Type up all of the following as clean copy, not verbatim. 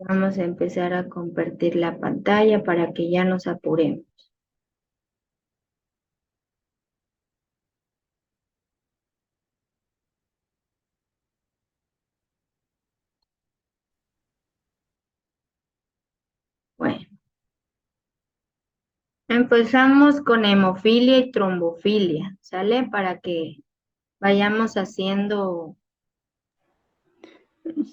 Vamos a empezar a compartir la pantalla para que ya nos apuremos. Bueno, empezamos con hemofilia y trombofilia, ¿sale? Para que vayamos haciendo...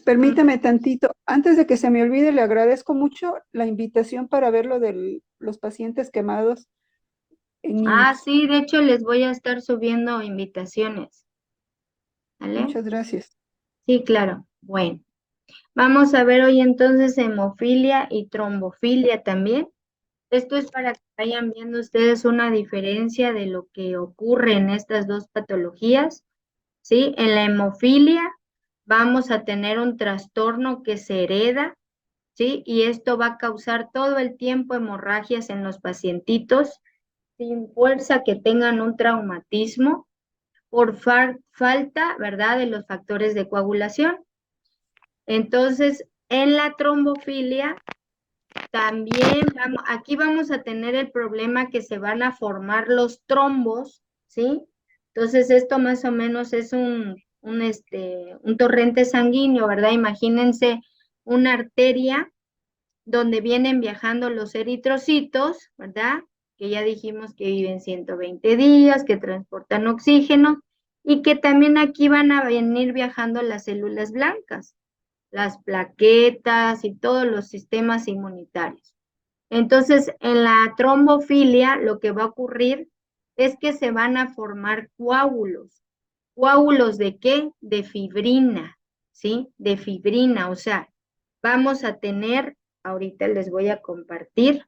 Permítame tantito. Antes de que se me olvide, le agradezco mucho la invitación para ver lo de los pacientes quemados en Ah, niños. sí, de hecho les voy a estar subiendo invitaciones, ¿sale? Muchas gracias. Sí, claro. Bueno, vamos a ver hoy entonces hemofilia y trombofilia también. Esto es para que vayan viendo ustedes una diferencia de lo que ocurre en estas dos patologías, ¿sí? En la hemofilia vamos a tener un trastorno que se hereda, ¿sí? Y esto va a causar todo el tiempo hemorragias en los pacientitos sin fuerza que tengan un traumatismo por falta, ¿verdad?, de los factores de coagulación. Entonces, en la trombofilia también aquí vamos a tener el problema que se van a formar los trombos, ¿sí? Entonces, esto más o menos es un torrente sanguíneo, ¿verdad? Imagínense una arteria donde vienen viajando los eritrocitos, ¿verdad? Que ya dijimos que viven 120 días, que transportan oxígeno y que también aquí van a venir viajando las células blancas, las plaquetas y todos los sistemas inmunitarios. Entonces, en la trombofilia lo que va a ocurrir es que se van a formar coágulos. ¿Coágulos de qué? De fibrina, ¿sí? De fibrina, o sea, vamos a tener, ahorita les voy a compartir,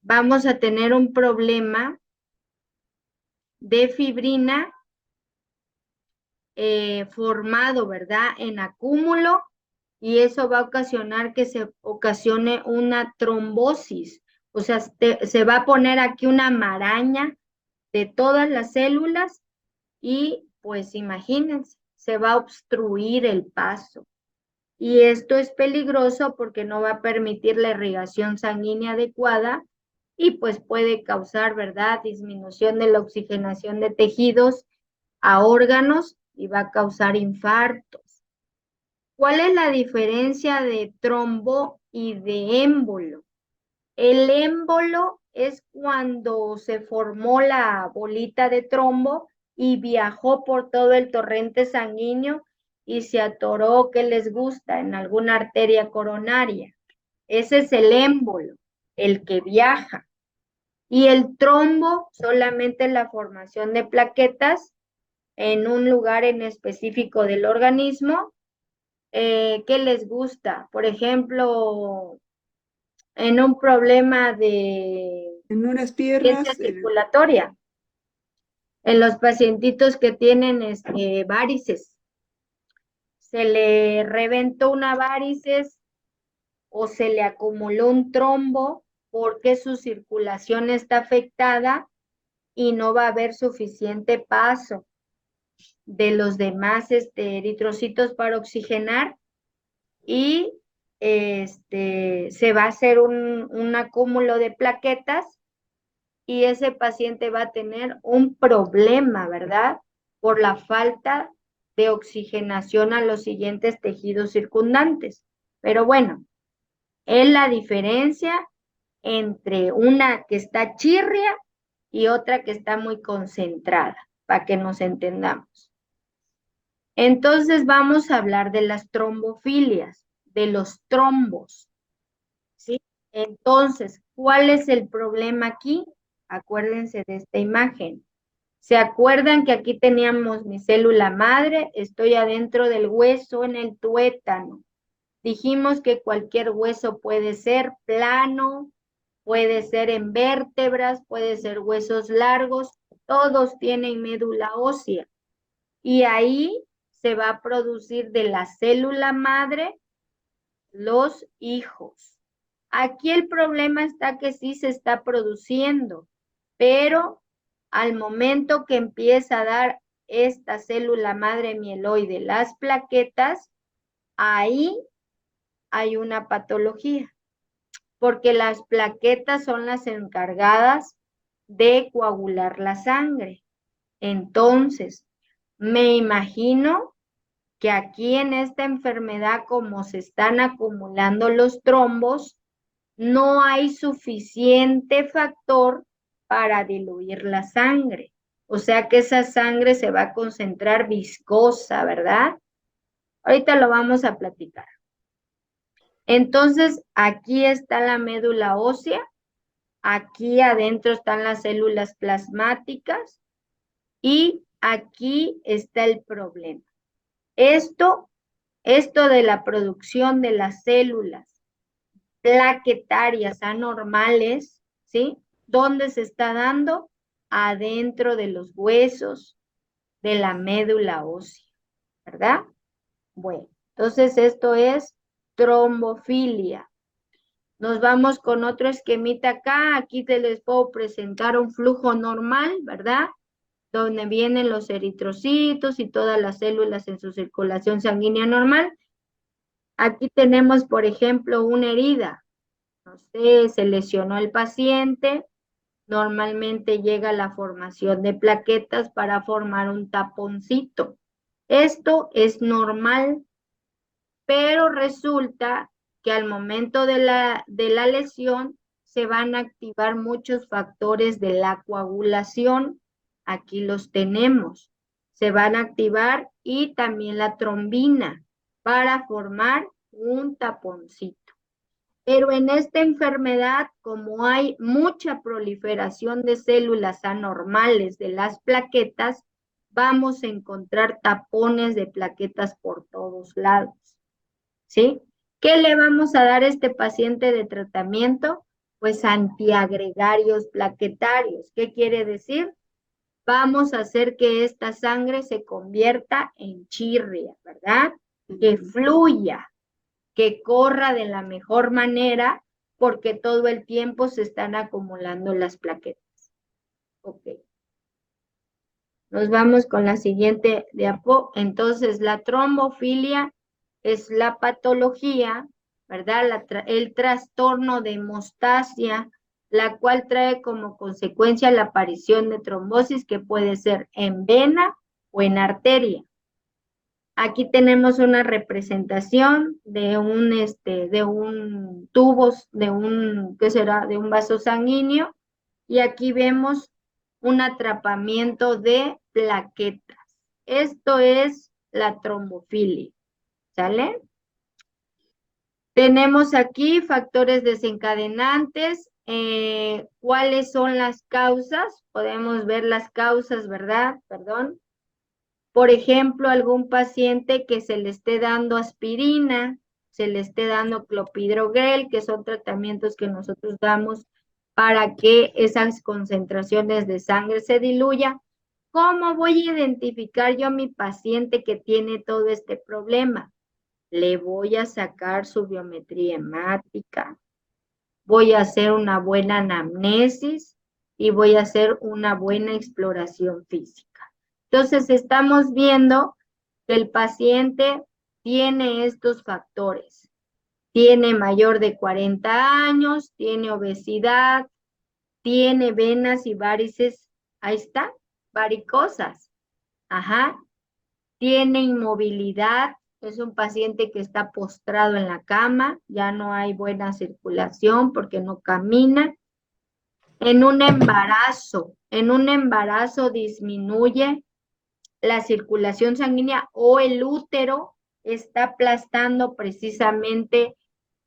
vamos a tener un problema de fibrina formado, ¿verdad? En acúmulo y eso va a ocasionar que se ocasione una trombosis. O sea, se va a poner aquí una maraña de todas las células y pues imagínense, se va a obstruir el paso. Y esto es peligroso porque no va a permitir la irrigación sanguínea adecuada y pues puede causar, ¿verdad?, disminución de la oxigenación de tejidos a órganos y va a causar infartos. ¿Cuál es la diferencia de trombo y de émbolo? El émbolo es cuando se formó la bolita de trombo y viajó por todo el torrente sanguíneo y se atoró, ¿qué les gusta?, en alguna arteria coronaria. Ese es el émbolo, el que viaja. Y el trombo solamente la formación de plaquetas en un lugar en específico del organismo. ¿Qué les gusta? Por ejemplo, en un problema de En unas ciencia piernas, circulatoria, en los pacientitos que tienen varices, se le reventó una varices o se le acumuló un trombo porque su circulación está afectada y no va a haber suficiente paso de los demás eritrocitos para oxigenar y se va a hacer un acúmulo de plaquetas y ese paciente va a tener un problema, ¿verdad? Por la falta de oxigenación a los siguientes tejidos circundantes. Pero bueno, es la diferencia entre una que está chirria y otra que está muy concentrada, para que nos entendamos. Entonces vamos a hablar de las trombofilias, de los trombos, ¿sí? Entonces, ¿cuál es el problema aquí? Acuérdense de esta imagen. ¿Se acuerdan que aquí teníamos mi célula madre? Estoy adentro del hueso en el tuétano. Dijimos que cualquier hueso puede ser plano, puede ser en vértebras, puede ser huesos largos, todos tienen médula ósea. Y ahí se va a producir de la célula madre los hijos. Aquí el problema está que sí se está produciendo, pero al momento que empieza a dar esta célula madre mieloide las plaquetas, ahí hay una patología, porque las plaquetas son las encargadas de coagular la sangre. Entonces, me imagino que aquí en esta enfermedad, como se están acumulando los trombos, no hay suficiente factor para diluir la sangre. O sea que esa sangre se va a concentrar viscosa, ¿verdad? Ahorita lo vamos a platicar. Entonces, aquí está la médula ósea, aquí adentro están las células plasmáticas y aquí está el problema. Esto de la producción de las células plaquetarias anormales, ¿sí? ¿Dónde se está dando? Adentro de los huesos de la médula ósea, ¿verdad? Bueno, entonces esto es trombofilia. Nos vamos con otro esquemita acá. Aquí te les puedo presentar un flujo normal, ¿verdad? Donde vienen los eritrocitos y todas las células en su circulación sanguínea normal. Aquí tenemos, por ejemplo, una herida. No sé, se lesionó el paciente. Normalmente llega la formación de plaquetas para formar un taponcito. Esto es normal, pero resulta que al momento de la lesión se van a activar muchos factores de la coagulación. Aquí los tenemos. Se van a activar y también la trombina para formar un taponcito. Pero en esta enfermedad, como hay mucha proliferación de células anormales de las plaquetas, vamos a encontrar tapones de plaquetas por todos lados. ¿Sí? ¿Qué le vamos a dar a este paciente de tratamiento? Pues antiagregarios plaquetarios. ¿Qué quiere decir? Vamos a hacer que esta sangre se convierta en chirria, ¿verdad? Que fluya, que corra de la mejor manera, porque todo el tiempo se están acumulando las plaquetas. Ok. Nos vamos con la siguiente diapo. Entonces, la trombofilia es la patología, ¿verdad? El trastorno de hemostasia, la cual trae como consecuencia la aparición de trombosis que puede ser en vena o en arteria. Aquí tenemos una representación de un tubo, ¿qué será? De un vaso sanguíneo, y aquí vemos un atrapamiento de plaquetas. Esto es la trombofilia, ¿sale? Tenemos aquí factores desencadenantes. ¿Cuáles son las causas? Podemos ver las causas, ¿verdad? Perdón. Por ejemplo, algún paciente que se le esté dando aspirina, se le esté dando clopidogrel, que son tratamientos que nosotros damos para que esas concentraciones de sangre se diluyan. ¿Cómo voy a identificar yo a mi paciente que tiene todo este problema? Le voy a sacar su biometría hemática, voy a hacer una buena anamnesis y voy a hacer una buena exploración física. Entonces, estamos viendo que el paciente tiene estos factores. Tiene mayor de 40 años, tiene obesidad, tiene venas y varices, ahí está, varicosas. Ajá. Tiene inmovilidad, es un paciente que está postrado en la cama, ya no hay buena circulación porque no camina. En un embarazo disminuye la circulación sanguínea o el útero está aplastando precisamente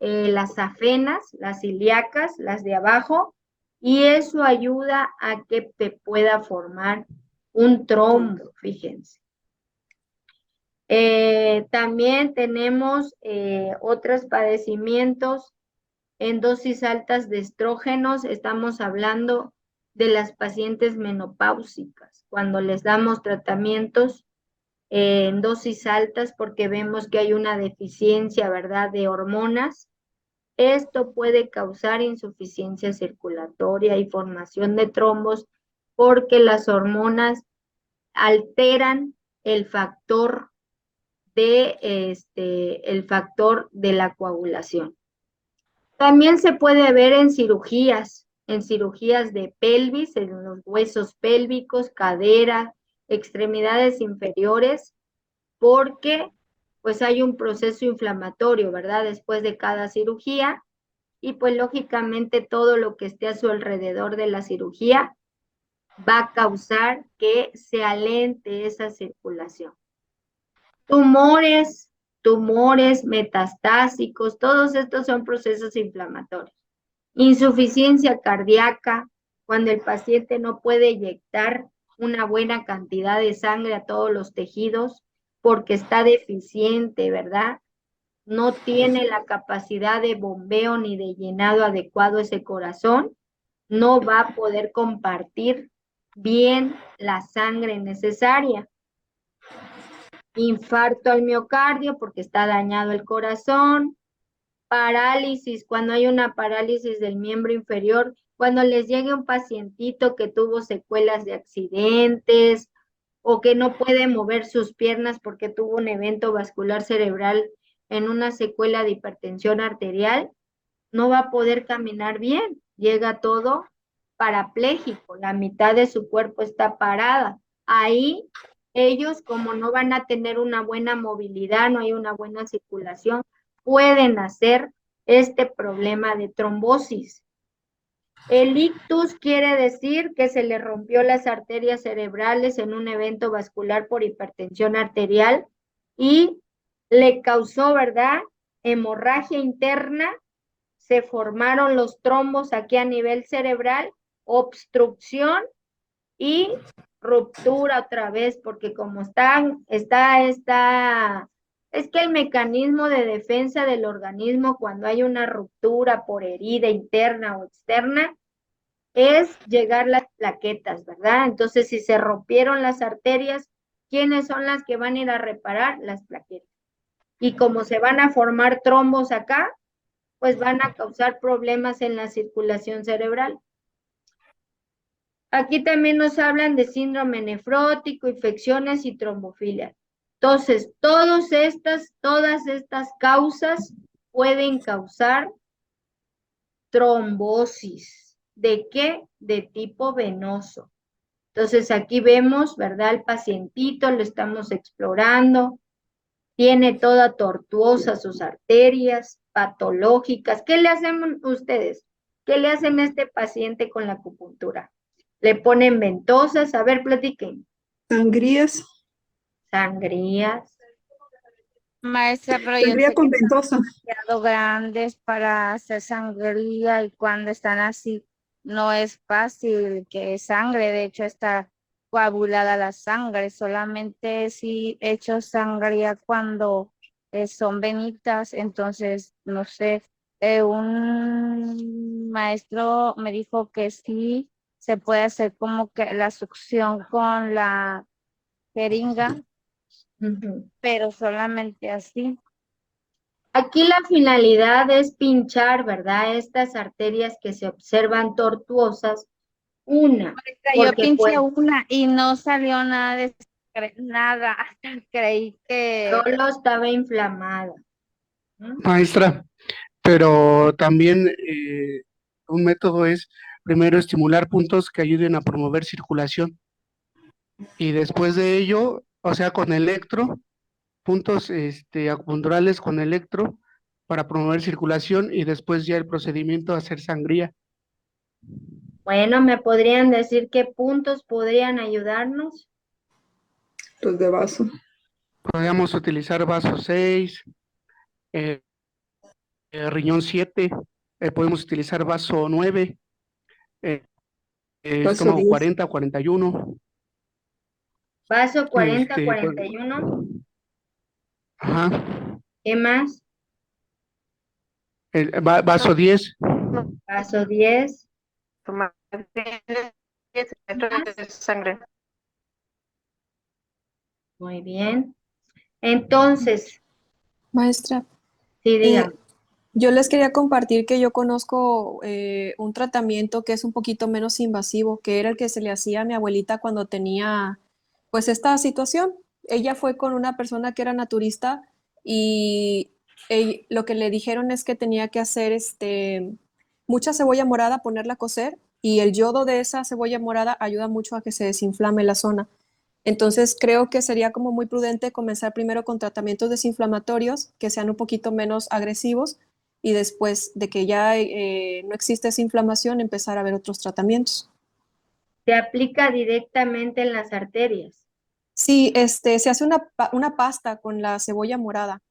las afenas, las ilíacas, las de abajo, y eso ayuda a que te pueda formar un trombo, fíjense. También tenemos otros padecimientos en dosis altas de estrógenos. Estamos hablando de las pacientes menopáusicas, cuando les damos tratamientos en dosis altas porque vemos que hay una deficiencia, ¿verdad?, de hormonas. Esto puede causar insuficiencia circulatoria y formación de trombos porque las hormonas alteran el factor de el factor de la coagulación. También se puede ver en cirugías de pelvis, en los huesos pélvicos, cadera, extremidades inferiores, porque pues hay un proceso inflamatorio, ¿verdad? Después de cada cirugía, y pues lógicamente todo lo que esté a su alrededor de la cirugía va a causar que se alente esa circulación. Tumores metastásicos, todos estos son procesos inflamatorios. Insuficiencia cardíaca, cuando el paciente no puede inyectar una buena cantidad de sangre a todos los tejidos porque está deficiente, ¿verdad? No tiene la capacidad de bombeo ni de llenado adecuado ese corazón, no va a poder compartir bien la sangre necesaria. Infarto al miocardio porque está dañado el corazón. Parálisis, cuando hay una parálisis del miembro inferior, cuando les llegue un pacientito que tuvo secuelas de accidentes o que no puede mover sus piernas porque tuvo un evento vascular cerebral en una secuela de hipertensión arterial, no va a poder caminar bien, llega todo parapléjico, la mitad de su cuerpo está parada. Ahí ellos, como no van a tener una buena movilidad, no hay una buena circulación, pueden hacer este problema de trombosis. El ictus quiere decir que se le rompió las arterias cerebrales en un evento vascular por hipertensión arterial y le causó, ¿verdad?, hemorragia interna, se formaron los trombos aquí a nivel cerebral, obstrucción y ruptura otra vez, porque como es que el mecanismo de defensa del organismo cuando hay una ruptura por herida interna o externa es llegar las plaquetas, ¿verdad? Entonces, si se rompieron las arterias, ¿quiénes son las que van a ir a reparar? Las plaquetas. Y como se van a formar trombos acá, pues van a causar problemas en la circulación cerebral. Aquí también nos hablan de síndrome nefrótico, infecciones y trombofilia. Entonces, todas estas causas pueden causar trombosis. ¿De qué? De tipo venoso. Entonces, aquí vemos, ¿verdad? El pacientito, lo estamos explorando, tiene toda tortuosa sus arterias patológicas. ¿Qué le hacen ustedes? ¿Qué le hacen a este paciente con la acupuntura? Le ponen ventosas, a ver, platiquen. Sangrías, Sangrías. Maestra, pero yo sangría sé que con están ventosa. demasiado grandes para hacer sangría y cuando están así no es fácil que sangre, de hecho está coagulada la sangre, solamente si he hecho sangría cuando son venitas, entonces no sé, un maestro me dijo que sí se puede hacer como que la succión con la jeringa, pero solamente así. Aquí la finalidad es pinchar, ¿verdad? Estas arterias que se observan tortuosas. Una, Yo porque pinché pues una y no salió nada de nada, hasta creí que solo estaba inflamada. Maestra, pero también un método es primero estimular puntos que ayuden a promover circulación y después de ello, o sea, con electro, puntos acupunturales con electro para promover circulación y después ya el procedimiento a hacer sangría. Bueno, ¿me podrían decir qué puntos podrían ayudarnos? Los de vaso. Podríamos utilizar vaso 6, eh, riñón 7, podemos utilizar vaso 9, eh, Vaso estómago 10. 40, 41. Vaso 40, Pues, 41. ajá. ¿Qué más? Vaso 10. Vaso 10. Tomar 10 litros de sangre. Muy bien. Entonces, Maestra, sí, eh, digan. yo les quería compartir que yo conozco un tratamiento que es un poquito menos invasivo, que era el que se le hacía a mi abuelita cuando tenía pues esta situación. Ella fue con una persona que era naturista y lo que le dijeron es que tenía que hacer mucha cebolla morada, ponerla a cocer y el yodo de esa cebolla morada ayuda mucho a que se desinflame la zona. Entonces creo que sería como muy prudente comenzar primero con tratamientos desinflamatorios que sean un poquito menos agresivos y después de que ya no existe esa inflamación empezar a ver otros tratamientos. Se aplica directamente en las arterias. Sí, se hace una pasta con la cebolla morada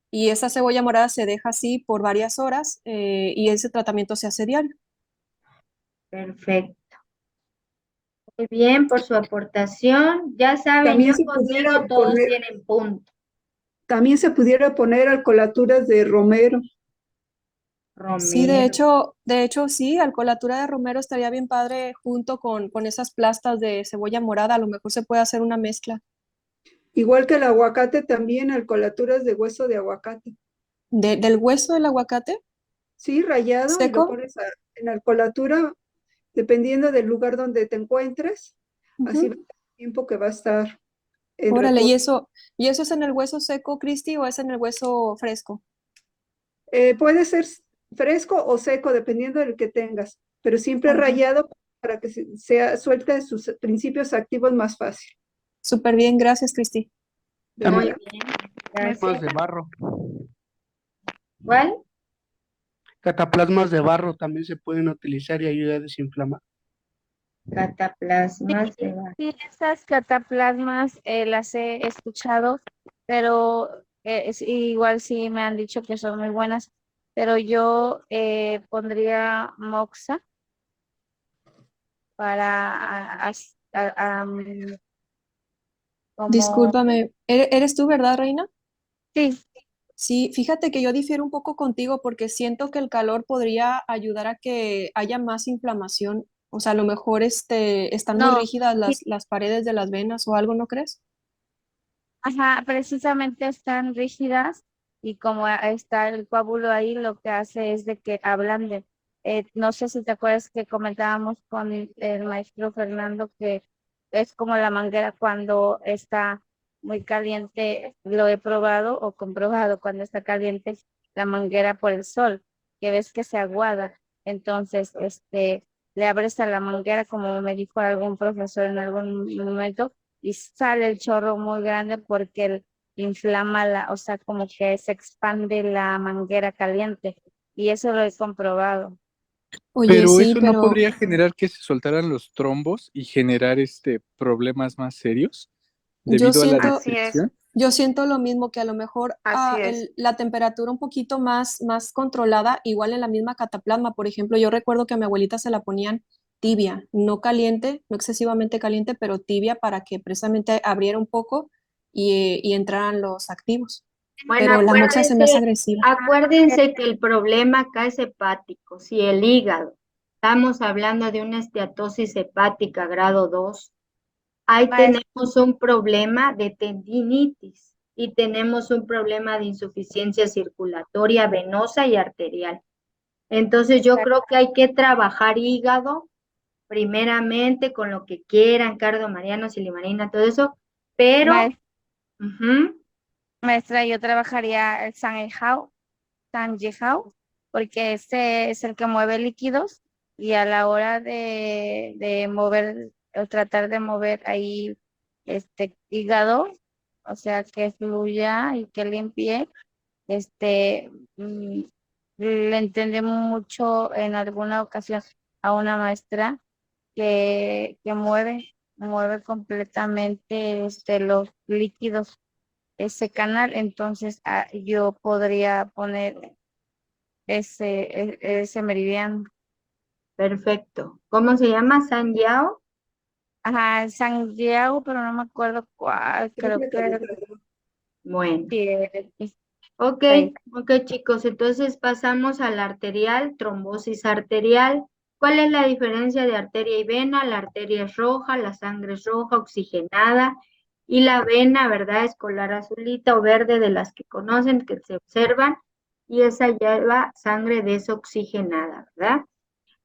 y esa cebolla morada se deja así por varias horas y ese tratamiento se hace diario. Perfecto. Muy bien por su aportación. Ya saben, También yo se conmigo pudiera todos poner, tienen punto. también se pudiera poner alcolaturas de romero. Sí, Romero. de hecho sí, alcolatura de romero estaría bien padre junto con esas plastas de cebolla morada, a lo mejor se puede hacer una mezcla. Igual que el aguacate, también alcolaturas de hueso de aguacate. Del hueso del aguacate Sí, rallado y lo seco. pones en alcolatura, dependiendo del lugar donde te encuentres. Así va Ujú. el tiempo que va a estar en Órale, reposo. ¿y eso es en el hueso seco, Cristi, o es en el hueso fresco? Puede ser fresco o seco, dependiendo del que tengas, pero siempre Ajá. rallado para que suelte sus principios activos más fácil. Súper bien, gracias, Cristi. De Muy nada. bien. Cataplasmas Gracias. de barro. ¿Cuál? Cataplasmas de barro también se pueden utilizar y ayuda a desinflamar. Cataplasmas de barro. Sí, esas cataplasmas las he escuchado, pero igual sí me han dicho que son muy buenas, pero yo pondría moxa para como Discúlpame, ¿eres tú, verdad, Reina? sí, Sí, fíjate que yo difiero un poco contigo porque siento que el calor podría ayudar a que haya más inflamación. O sea, a lo mejor están muy no, rígidas sí, las paredes de las venas o algo, ¿no crees? ajá, precisamente están rígidas y como está el coágulo ahí, lo que hace es de que ablande. No sé si te acuerdas que comentábamos con el maestro Fernando que es como la manguera cuando está muy caliente, lo he probado o comprobado cuando está caliente la manguera por el sol, que ves que se aguada. Entonces, le abres a la manguera, como me dijo algún profesor en algún momento, y sale el chorro muy grande porque inflama o sea, como que se expande la manguera caliente. Y eso lo he comprobado. Oye, Pero sí, eso no pero podría generar que se soltaran los trombos y generar problemas más serios yo debido a la siento, Así es, restricción. yo siento lo mismo que a lo mejor así es. la temperatura un poquito más controlada, igual en la misma cataplasma. Por ejemplo, yo recuerdo que a mi abuelita se la ponían tibia, no caliente, no excesivamente caliente, pero tibia para que precisamente abriera un poco y entraran los activos. Bueno, Pero la moxa se me hace agresiva. acuérdense que el problema acá es hepático, si el hígado, estamos hablando de una esteatosis hepática grado 2, ahí Maestra, tenemos un problema de tendinitis y tenemos un problema de insuficiencia circulatoria venosa y arterial. Entonces yo creo que hay que trabajar hígado primeramente con lo que quieran, cardo, mariano, silimarina, todo eso, pero ujú, maestra, yo trabajaría el Sanjehao, porque ese es el que mueve líquidos y a la hora de mover o tratar de mover ahí este hígado, o sea, que fluya y que limpie, este, mm, le entendí mucho en alguna ocasión a una maestra que mueve completamente los líquidos ese canal, entonces yo podría poner ese meridiano. perfecto. ¿Cómo se llama? San Yao. Ajá, San Diego, pero no me acuerdo cuál, Creo creo que que Bueno, sí, ok, sí. ok chicos, entonces pasamos a la arterial, trombosis arterial. ¿Cuál es la diferencia de arteria y vena? La arteria es roja, la sangre es roja, oxigenada, y la vena, ¿verdad? Es color azulita o verde de las que conocen, que se observan, y esa lleva sangre desoxigenada, ¿verdad?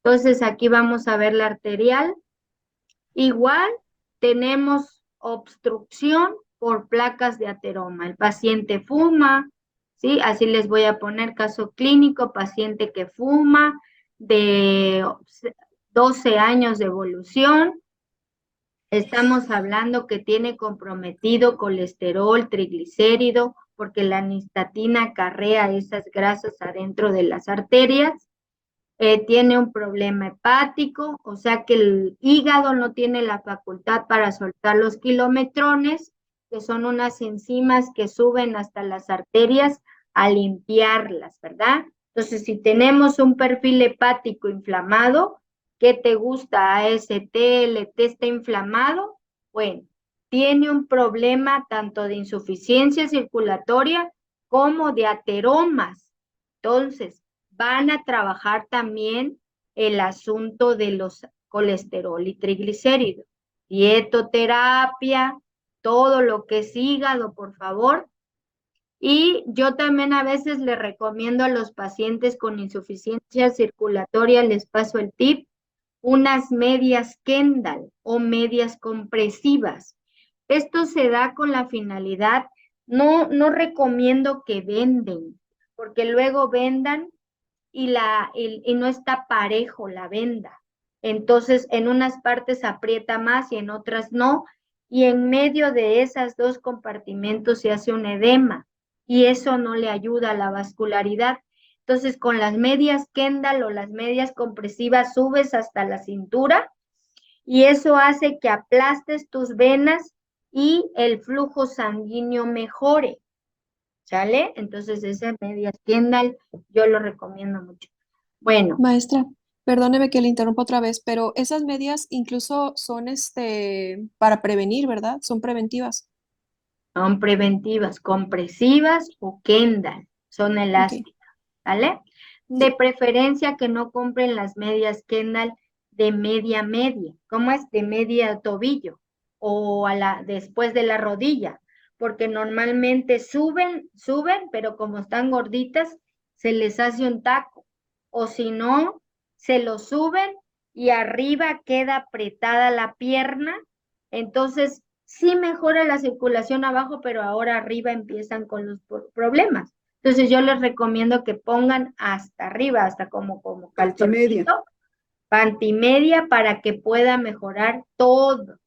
Entonces aquí vamos a ver la arterial. Igual tenemos obstrucción por placas de ateroma. El paciente fuma, ¿sí? Así les voy a poner caso clínico, paciente que fuma de 12 años de evolución. Estamos hablando que tiene comprometido colesterol, triglicérido, porque la nistatina acarrea esas grasas adentro de las arterias. Tiene un problema hepático, o sea que el hígado no tiene la facultad para soltar los kilometrones, que son unas enzimas que suben hasta las arterias a limpiarlas, ¿verdad? Entonces, si tenemos un perfil hepático inflamado, ¿qué te gusta? AST, LT está inflamado, bueno, tiene un problema tanto de insuficiencia circulatoria como de ateromas. Entonces, van a trabajar también el asunto de los colesterol y triglicéridos. Dietoterapia, todo lo que es hígado, por favor. Y yo también a veces le recomiendo a los pacientes con insuficiencia circulatoria, les paso el tip, unas medias Kendall o medias compresivas. Esto se da con la finalidad, no recomiendo que venden, porque luego vendan y no está parejo la venda. Entonces, en unas partes aprieta más y en otras no, y en medio de esas dos compartimentos se hace un edema, y eso no le ayuda a la vascularidad. Entonces, con las medias Kendall o las medias compresivas subes hasta la cintura, y eso hace que aplastes tus venas y el flujo sanguíneo mejore. ¿Sale? Entonces, esa media Kendall yo lo recomiendo mucho. Bueno, Maestra, perdóneme que le interrumpa otra vez, pero esas medias incluso son para prevenir, ¿verdad? Son preventivas. son preventivas, compresivas o Kendall, son Ok, elásticas, ¿vale? De sí. preferencia que no compren las medias Kendall de media, ¿cómo es? De media tobillo o después de la rodilla, porque normalmente suben, pero como están gorditas, se les hace un taco, o si no, se lo suben y arriba queda apretada la pierna, entonces sí mejora la circulación abajo, pero ahora arriba empiezan con los problemas. Entonces yo les recomiendo que pongan hasta arriba, hasta como Pantimedia. calzoncito, pantimedia, para que pueda mejorar todo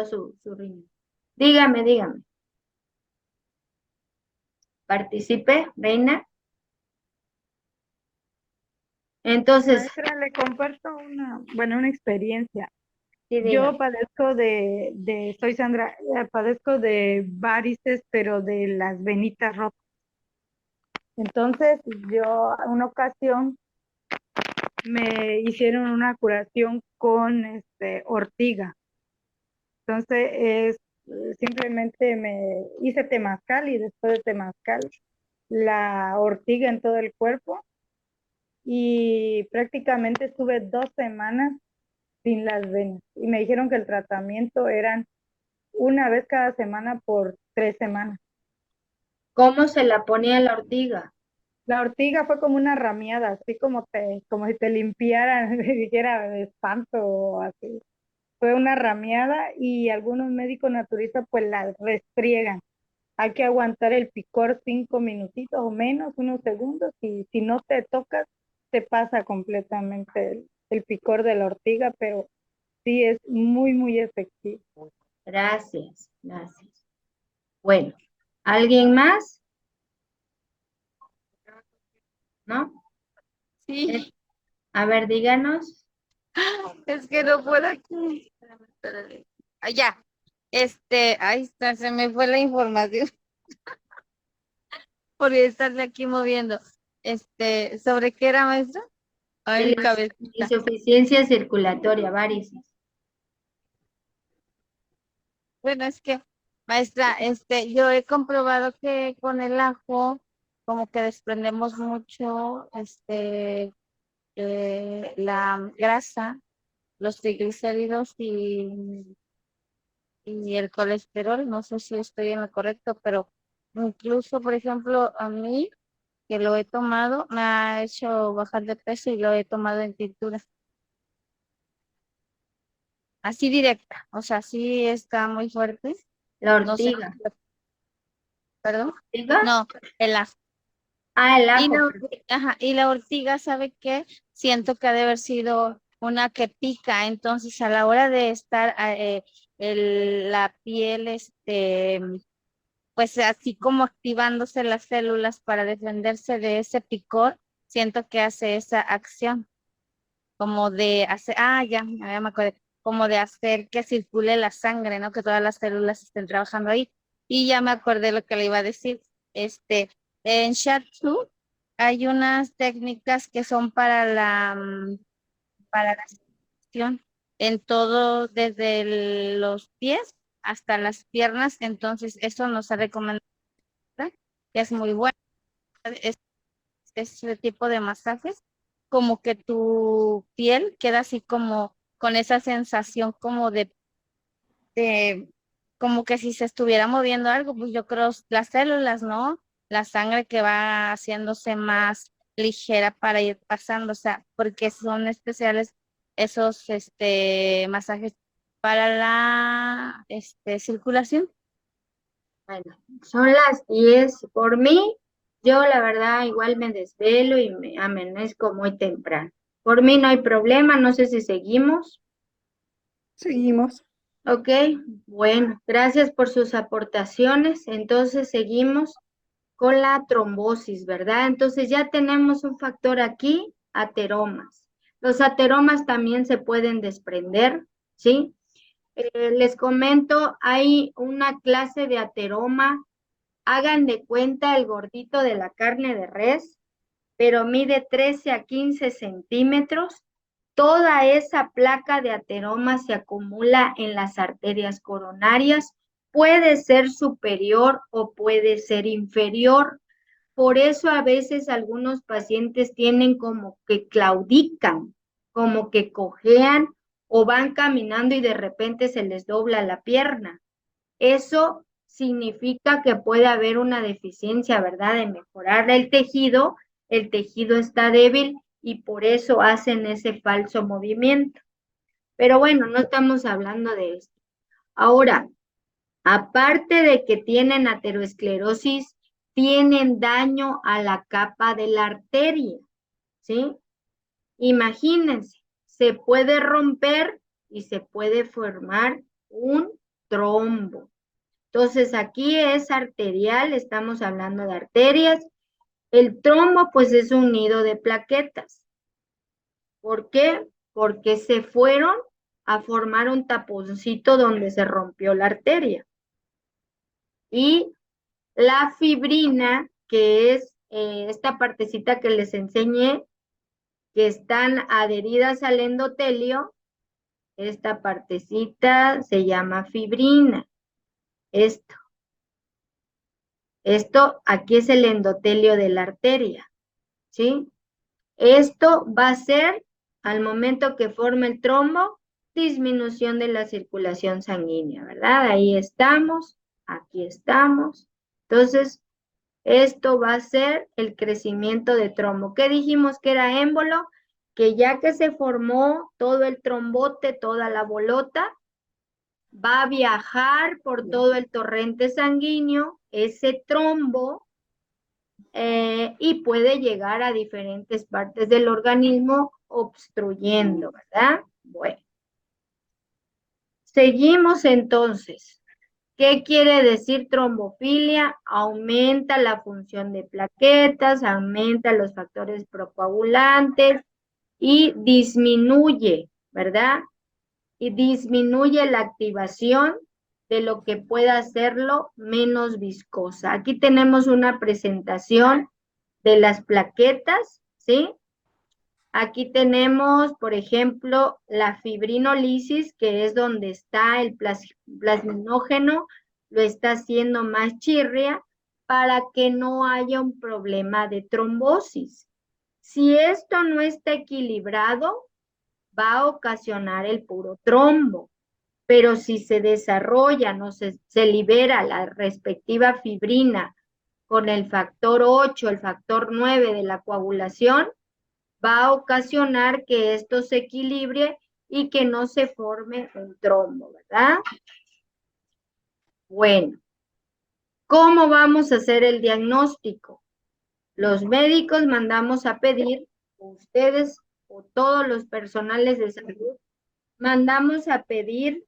su riñón. Dígame. Participe, Reina. Entonces, Maestra, le comparto una experiencia. sí, Yo dígame. padezco soy Sandra, padezco de varices, pero de las venitas rotas. Entonces, yo en una ocasión me hicieron una curación con ortiga. Entonces, simplemente me hice temazcal y después de temazcal, la ortiga en todo el cuerpo y prácticamente estuve 2 semanas sin las venas. Y me dijeron que el tratamiento eran una vez cada semana por 3 semanas. ¿Cómo se la ponía la ortiga? La ortiga fue como una rameada, así como si te limpiaran, dijera de espanto o así. Fue una rameada y algunos médicos naturistas pues la restriegan. Hay que aguantar el picor 5 minutitos o menos, unos segundos, y si no te tocas, te pasa completamente el picor de la ortiga, pero sí es muy, muy efectivo. Gracias. Bueno, ¿alguien más? ¿No? Sí, A ver, díganos. es que no puedo aquí. Espérame. Ah, ya. Ahí está, se me fue la información por estarle aquí moviendo. ¿Sobre qué era, maestra? Ay, De mi la cabecita. insuficiencia circulatoria, varices. Bueno, es que, maestra, yo he comprobado que con el ajo, como que desprendemos mucho, la grasa, los triglicéridos y el colesterol. No sé si estoy en lo correcto, pero incluso, por ejemplo, a mí, que lo he tomado, me ha hecho bajar de peso y lo he tomado en tintura. Así directa, o sea, sí está muy fuerte. La No sé, ortiga. perdón. ¿Ortiga? No, el ajo. Ah, el Y ajo. y la ortiga, ¿sabe qué? Siento que ha de haber sido una que pica, entonces a la hora de estar la piel, pues así como activándose las células para defenderse de ese picor, siento que hace esa acción, como de hacer, ya me acordé, como de hacer que circule la sangre, ¿no? Que todas las células estén trabajando ahí. Y ya me acordé lo que le iba a decir. En Shiatsu hay unas técnicas que son para la circulación en todo, desde los pies hasta las piernas. Entonces, eso nos ha recomendado, que es muy bueno. Es, ese tipo de masajes, como que tu piel queda así como con esa sensación como de como que si se estuviera moviendo algo, pues yo creo las células, ¿no? La sangre que va haciéndose más ligera para ir pasando, o sea, porque son especiales esos masajes para la circulación. Bueno, son las 10. Por mí, yo la verdad igual me desvelo y me amanezco muy temprano. Por mí no hay problema, no sé si seguimos. Seguimos. Ok, bueno, gracias por sus aportaciones. Entonces seguimos con la trombosis, ¿verdad? Entonces ya tenemos un factor aquí, ateromas. Los ateromas también se pueden desprender, ¿sí? Les comento, hay una clase de ateroma. Hagan de cuenta el gordito de la carne de res, pero mide 13 a 15 centímetros. Toda esa placa de ateroma se acumula en las arterias coronarias. Puede ser superior o puede ser inferior. Por eso a veces algunos pacientes tienen como que claudican, como que cojean o van caminando y de repente se les dobla la pierna. Eso significa que puede haber una deficiencia, ¿verdad? De mejorar el tejido está débil y por eso hacen ese falso movimiento. Pero bueno, no estamos hablando de esto. Ahora, aparte de que tienen aterosclerosis, tienen daño a la capa de la arteria, ¿sí? Imagínense, se puede romper y se puede formar un trombo. Entonces, aquí es arterial, estamos hablando de arterias. El trombo, pues, es un nido de plaquetas. ¿Por qué? Porque se fueron a formar un taponcito donde se rompió la arteria. Y la fibrina, que es esta partecita que les enseñé, que están adheridas al endotelio, esta partecita se llama fibrina. Esto aquí es el endotelio de la arteria, ¿sí? Esto va a ser, al momento que forme el trombo, disminución de la circulación sanguínea, ¿verdad? Ahí estamos, aquí estamos. Entonces, esto va a ser el crecimiento de trombo. ¿Qué dijimos que era émbolo? Que ya que se formó todo el trombote, toda la bolota, va a viajar por todo el torrente sanguíneo, ese trombo, y puede llegar a diferentes partes del organismo obstruyendo, ¿verdad? Bueno, seguimos entonces. ¿Qué quiere decir trombofilia? Aumenta la función de plaquetas, aumenta los factores procoagulantes y disminuye, ¿verdad? Y disminuye la activación de lo que pueda hacerlo menos viscosa. Aquí tenemos una presentación de las plaquetas, ¿sí? Aquí tenemos, por ejemplo, la fibrinolisis, que es donde está el plasminógeno, lo está haciendo más chirria para que no haya un problema de trombosis. Si esto no está equilibrado, va a ocasionar el puro trombo. Pero si se desarrolla, no se libera la respectiva fibrina con el factor 8, el factor 9 de la coagulación, va a ocasionar que esto se equilibre y que no se forme un trombo, ¿verdad? Bueno, ¿cómo vamos a hacer el diagnóstico? Los médicos mandamos a pedir, ustedes o todos los personales de salud, mandamos a pedir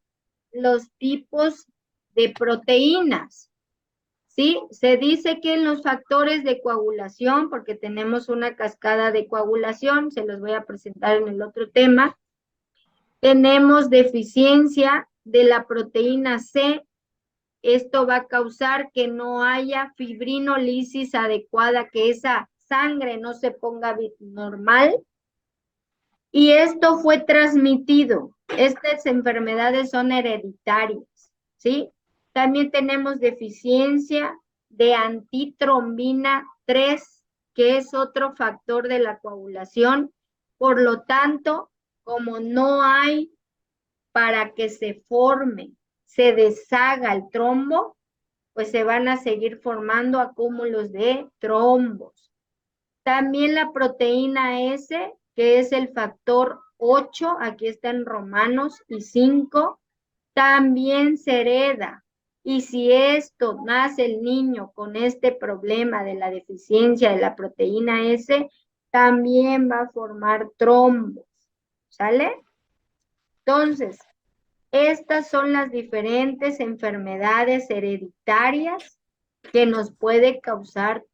los tipos de proteínas, ¿sí? Se dice que en los factores de coagulación, porque tenemos una cascada de coagulación, se los voy a presentar en el otro tema, tenemos deficiencia de la proteína C. Esto va a causar que no haya fibrinolisis adecuada, que esa sangre no se ponga normal. Y esto fue transmitido. Estas enfermedades son hereditarias, ¿sí? También tenemos deficiencia de antitrombina 3, que es otro factor de la coagulación. Por lo tanto, como no hay para que se forme, se deshaga el trombo, pues se van a seguir formando acúmulos de trombos. También la proteína S, que es el factor 8, aquí está en Romanos, y 5, también se hereda. Y si esto nace el niño con este problema de la deficiencia de la proteína S, también va a formar trombos, ¿sale? Entonces, estas son las diferentes enfermedades hereditarias que nos puede causar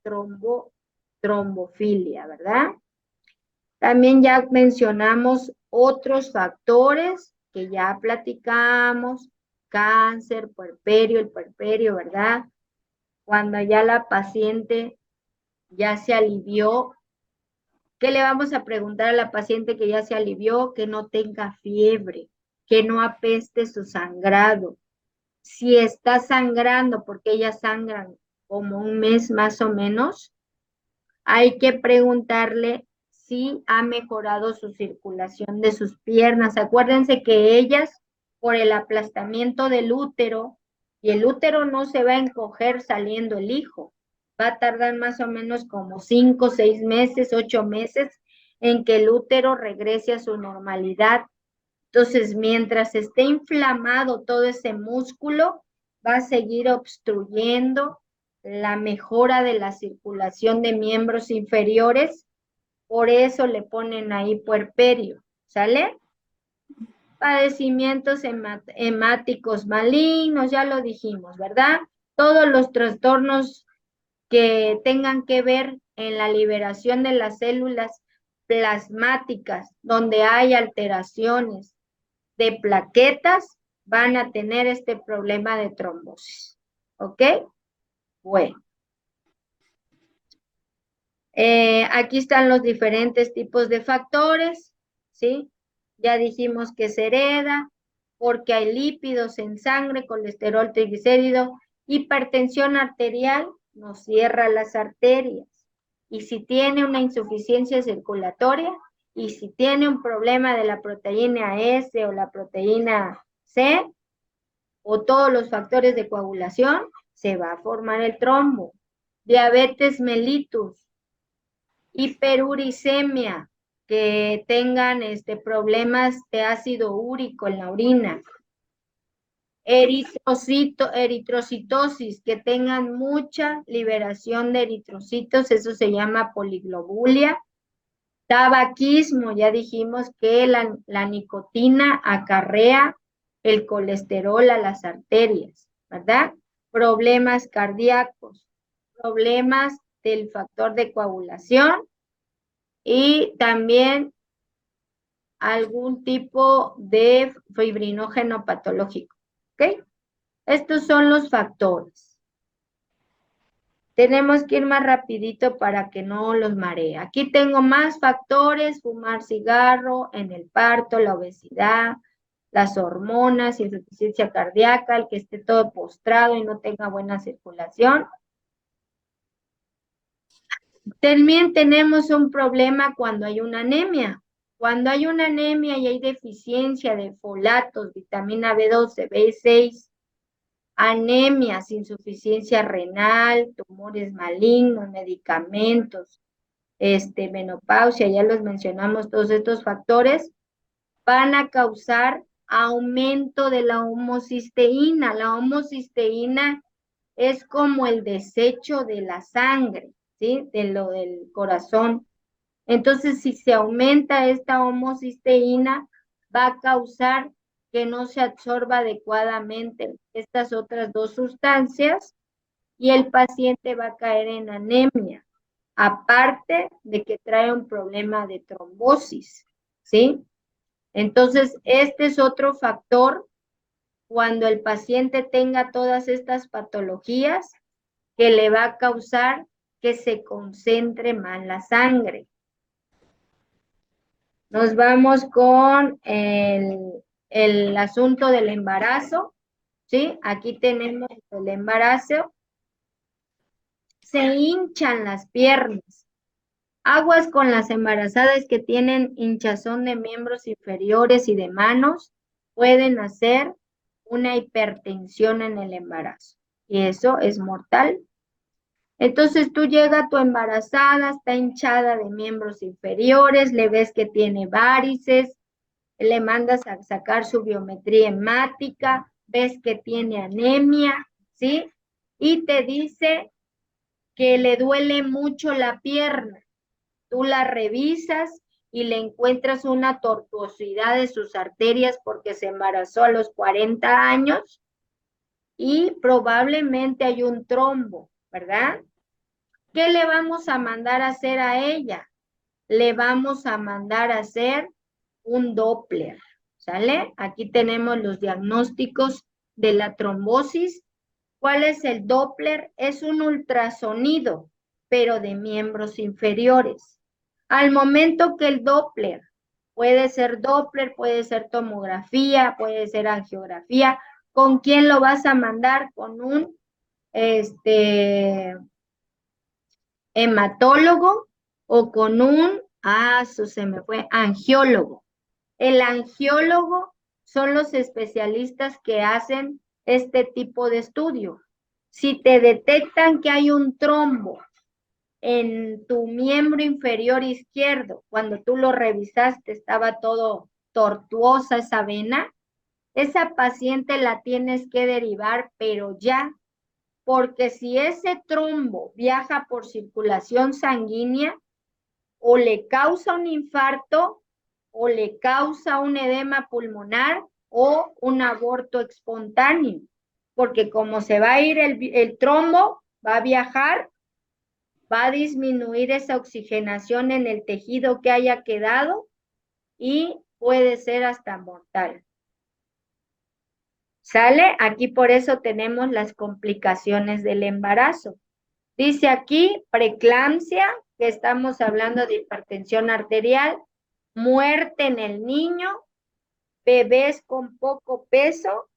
trombofilia, ¿verdad? También ya mencionamos otros factores que ya platicamos, cáncer, puerperio, el puerperio, ¿verdad? Cuando ya la paciente ya se alivió, ¿qué le vamos a preguntar a la paciente que ya se alivió? Que no tenga fiebre, que no apeste su sangrado. Si está sangrando, porque ellas sangran como un mes más o menos, hay que preguntarle si ha mejorado su circulación de sus piernas. Acuérdense que ellas, por el aplastamiento del útero, y el útero no se va a encoger saliendo el hijo, va a tardar más o menos como 5, 6 meses, 8 meses en que el útero regrese a su normalidad. Entonces, mientras esté inflamado todo ese músculo, va a seguir obstruyendo la mejora de la circulación de miembros inferiores. Por eso le ponen ahí puerperio, ¿sale? Padecimientos hemáticos malignos, ya lo dijimos, ¿verdad? Todos los trastornos que tengan que ver en la liberación de las células plasmáticas, donde hay alteraciones de plaquetas, van a tener este problema de trombosis. ¿Ok? Bueno. Aquí están los diferentes tipos de factores, ¿sí? Ya dijimos que se hereda porque hay lípidos en sangre, colesterol, triglicérido, hipertensión arterial, nos cierra las arterias. Y si tiene una insuficiencia circulatoria, y si tiene un problema de la proteína S o la proteína C, o todos los factores de coagulación, se va a formar el trombo. Diabetes mellitus, hiperuricemia, que tengan problemas de ácido úrico en la orina, eritrocitosis, que tengan mucha liberación de eritrocitos, eso se llama poliglobulia. Tabaquismo, ya dijimos que la nicotina acarrea el colesterol a las arterias, ¿verdad? Problemas cardíacos, problemas del factor de coagulación y también algún tipo de fibrinógeno patológico, ¿ok? Estos son los factores. Tenemos que ir más rapidito para que no los maree. Aquí tengo más factores: fumar cigarro, en el parto, la obesidad, las hormonas, insuficiencia cardíaca, el que esté todo postrado y no tenga buena circulación. También tenemos un problema cuando hay una anemia. Cuando hay una anemia y hay deficiencia de folatos, vitamina B12, B6, anemias, insuficiencia renal, tumores malignos, medicamentos, menopausia, ya los mencionamos, todos estos factores van a causar aumento de la homocisteína. La homocisteína es como el desecho de la sangre, ¿sí? De lo del corazón. Entonces, si se aumenta esta homocisteína, va a causar que no se absorba adecuadamente estas otras dos sustancias y el paciente va a caer en anemia, aparte de que trae un problema de trombosis, ¿sí? Entonces, este es otro factor cuando el paciente tenga todas estas patologías que le va a causar que se concentre mal la sangre. Nos vamos con el asunto del embarazo, ¿sí? Aquí tenemos el embarazo. Se hinchan las piernas. Aguas con las embarazadas que tienen hinchazón de miembros inferiores y de manos, pueden hacer una hipertensión en el embarazo. Y eso es mortal. Entonces tú llegas tu embarazada, está hinchada de miembros inferiores, le ves que tiene varices, le mandas a sacar su biometría hemática, ves que tiene anemia, ¿sí? Y te dice que le duele mucho la pierna. Tú la revisas y le encuentras una tortuosidad de sus arterias porque se embarazó a los 40 años y probablemente hay un trombo, ¿verdad? ¿Qué le vamos a mandar a hacer a ella? Le vamos a mandar a hacer un Doppler, ¿sale? Aquí tenemos los diagnósticos de la trombosis. ¿Cuál es el Doppler? Es un ultrasonido, pero de miembros inferiores. Al momento que el Doppler, puede ser tomografía, puede ser angiografía, ¿con quién lo vas a mandar? Con un hematólogo o con un, se me fue, angiólogo. El angiólogo son los especialistas que hacen este tipo de estudio. Si te detectan que hay un trombo en tu miembro inferior izquierdo, cuando tú lo revisaste estaba todo tortuosa esa vena, esa paciente la tienes que derivar, pero ya, porque si ese trombo viaja por circulación sanguínea, o le causa un infarto, o le causa un edema pulmonar, o un aborto espontáneo, porque como se va a ir el trombo, va a viajar, va a disminuir esa oxigenación en el tejido que haya quedado y puede ser hasta mortal. ¿Sale? Aquí por eso tenemos las complicaciones del embarazo. Dice aquí preeclampsia, que estamos hablando de hipertensión arterial, muerte en el niño, bebés con poco peso,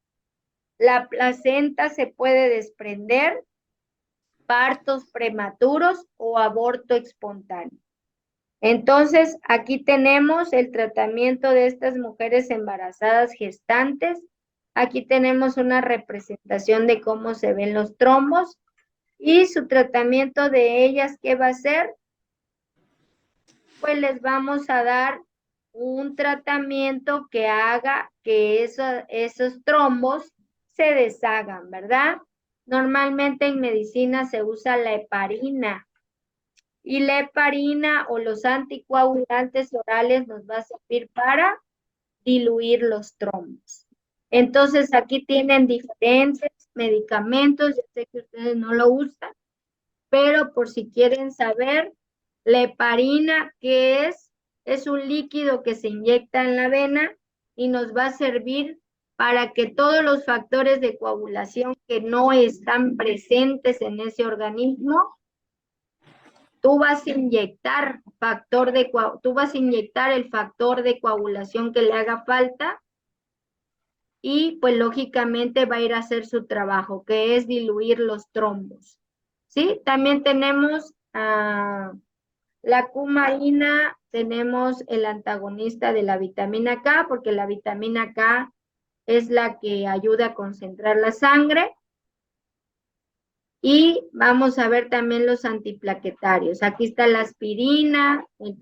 la placenta se puede desprender, partos prematuros o aborto espontáneo. Entonces, aquí tenemos el tratamiento de estas mujeres embarazadas gestantes. Aquí tenemos una representación de cómo se ven los trombos y su tratamiento de ellas, ¿qué va a ser? Pues les vamos a dar un tratamiento que haga que esos trombos se deshagan, ¿verdad? Normalmente en medicina se usa la heparina. Y la heparina o los anticoagulantes orales nos va a servir para diluir los trombos. Entonces aquí tienen diferentes medicamentos, yo sé que ustedes no lo usan, pero por si quieren saber, la heparina, ¿qué es? Es un líquido que se inyecta en la vena y nos va a servir para que todos los factores de coagulación que no están presentes en ese organismo, tú vas a inyectar el factor de coagulación que le haga falta y pues lógicamente va a ir a hacer su trabajo, que es diluir los trombos. ¿Sí? También tenemos la cumarina, tenemos el antagonista de la vitamina K, porque la vitamina K es la que ayuda a concentrar la sangre. Y vamos a ver también los antiplaquetarios. Aquí está la aspirina, el